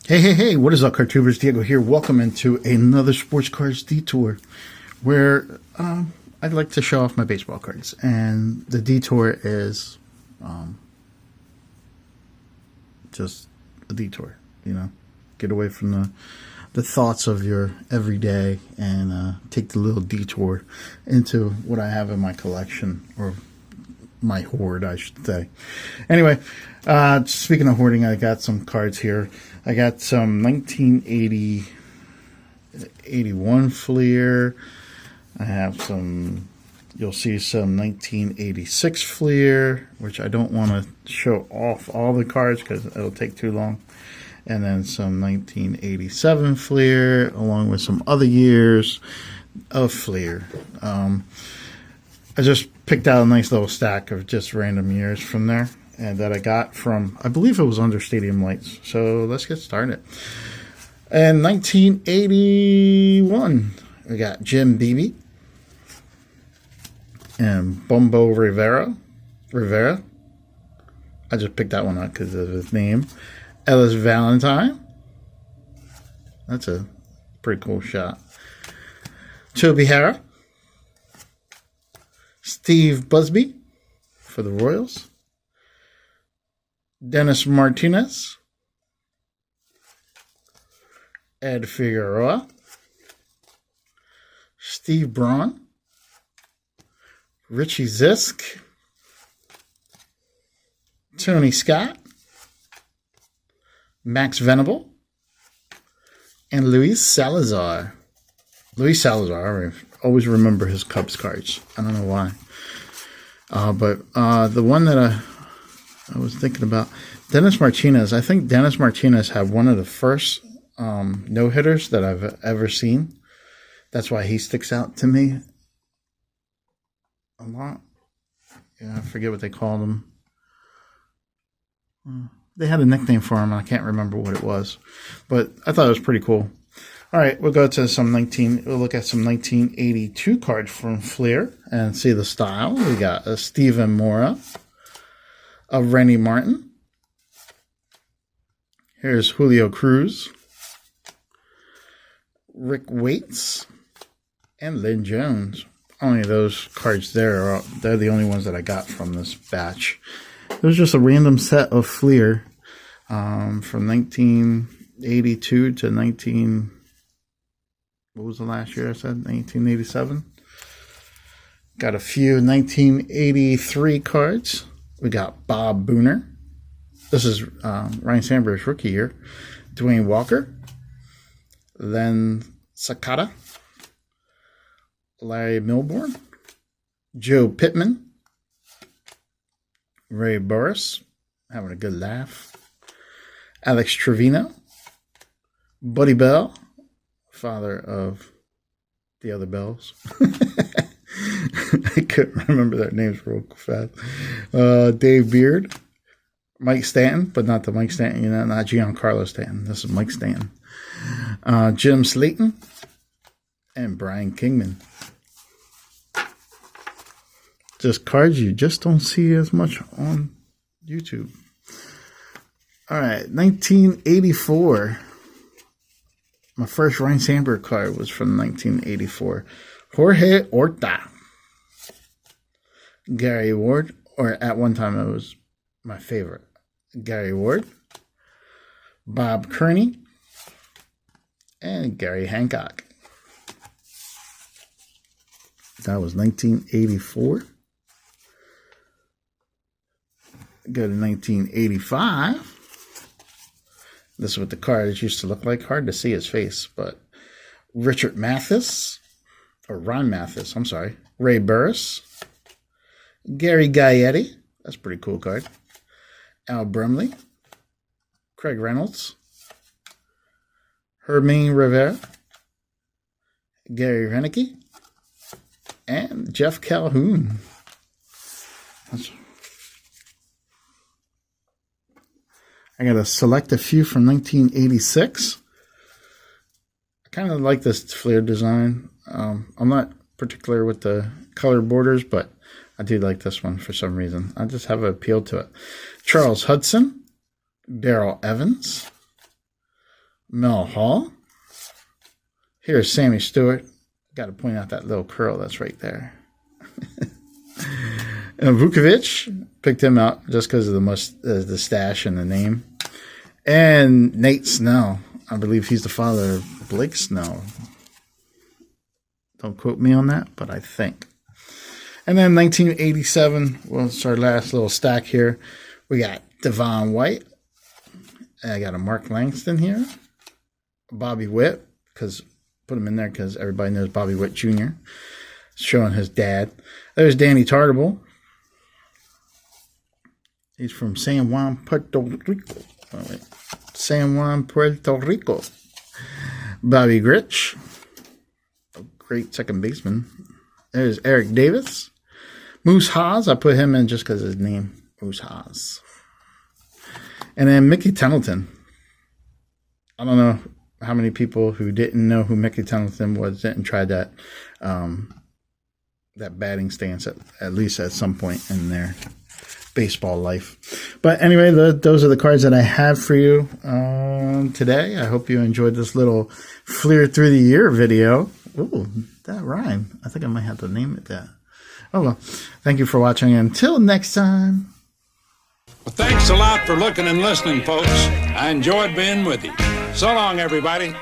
Hey, what is up, Cartubers? Diego here. Welcome into another Sports Cards Detour, where I'd like to show off my baseball cards. And the Detour is just a detour, you know. Get away from the thoughts of your everyday and take the little detour into what I have in my collection, or my hoard, I should say. Anyway, speaking of hoarding, I got some cards here. I got some 1981 Fleer. I have some, you'll see some 1986 Fleer, which I don't want to show off all the cards because it'll take too long. And then some 1987 Fleer, along with some other years of Fleer. I just picked out a nice little stack of just random years from there, and that I got from, I believe it was under Stadium Lights. So let's get started. In 1981, we got Jim Beebe and Bumbo Rivera. I just picked that one out because of his name. Ellis Valentine. That's a pretty cool shot. Toby Harrah. Steve Busby for the Royals. Dennis Martinez. Ed Figueroa. Steve Braun. Richie Zisk. Tony Scott. Max Venable. And Luis Salazar. Luis Salazar, I always remember his Cubs cards. I don't know why. But the one that I was thinking about, Dennis Martinez. I think Dennis Martinez had one of the first no-hitters that I've ever seen. That's why he sticks out to me a lot. Yeah, I forget what they called him. They had a nickname for him, and I can't remember what it was. But I thought it was pretty cool. All right, we'll go to we'll look at some 1982 cards from Fleer and see the style. We got a Steven Mora, a Rennie Martin. Here's Julio Cruz, Rick Waits, and Lynn Jones. Only those cards they're the only ones that I got from this batch. It was just a random set of Fleer from 1982 to what was the last year I said? 1987. Got a few 1983 cards. We got Bob Booner. This is Ryan Sandberg's rookie year. Dwayne Walker. Then Sakata. Larry Milbourne. Joe Pittman. Ray Burris. Having a good laugh. Alex Trevino. Buddy Bell. Father of the other Bells. I couldn't remember their names real fast. Dave Beard. Mike Stanton, but not the Mike Stanton, not Giancarlo Stanton. This is Mike Stanton. Jim Slayton. And Brian Kingman. Just cards you just don't see as much on YouTube. All right, 1984. My first Ryan Sandberg card was from 1984. Jorge Horta. Gary Ward, or at one time it was my favorite. Gary Ward. Bob Kearney. And Gary Hancock. That was 1984. Go to 1985. This is what the cards used to look like. Hard to see his face, but Richard Mathis, or Ron Mathis, I'm sorry. Ray Burris. Gary Gaetti. That's a pretty cool card. Al Brumley. Craig Reynolds. Hermine Rivera. Gary Renicky. And Jeff Calhoun. I got to select a few from 1986. I kind of like this Fleer design. I'm not particular with the color borders, but I do like this one for some reason. I just have an appeal to it. Charles Hudson, Darrell Evans, Mel Hall. Here's Sammy Stewart. Got to point out that little curl that's right there. And Vukovic, picked him out just because of the stash and the name. And Nate Snell. I believe he's the father of Blake Snell. Don't quote me on that, but I think. And then 1987 was our last little stack here. We got Devon White. And I got a Mark Langston here. Bobby Witt, because put him in there because everybody knows Bobby Witt Jr. Showing his dad. There's Danny Tartable. He's from San Juan, Puerto Rico. Oh, wait. San Juan, Puerto Rico. Bobby Grich, a great second baseman. There's Eric Davis. Moose Haas, I put him in just because of his name, Moose Haas. And then Mickey Templeton. I don't know how many people who didn't know who Mickey Templeton was didn't try that that batting stance at least at some point in their baseball life. But anyway, those are the cards that I have for you today. I hope you enjoyed this little Fleer Through the Year video. Ooh, that rhymed. I think I might have to name it that. Oh well. Thank you for watching. Until next time. Well, thanks a lot for looking and listening, folks. I enjoyed being with you. So long, everybody.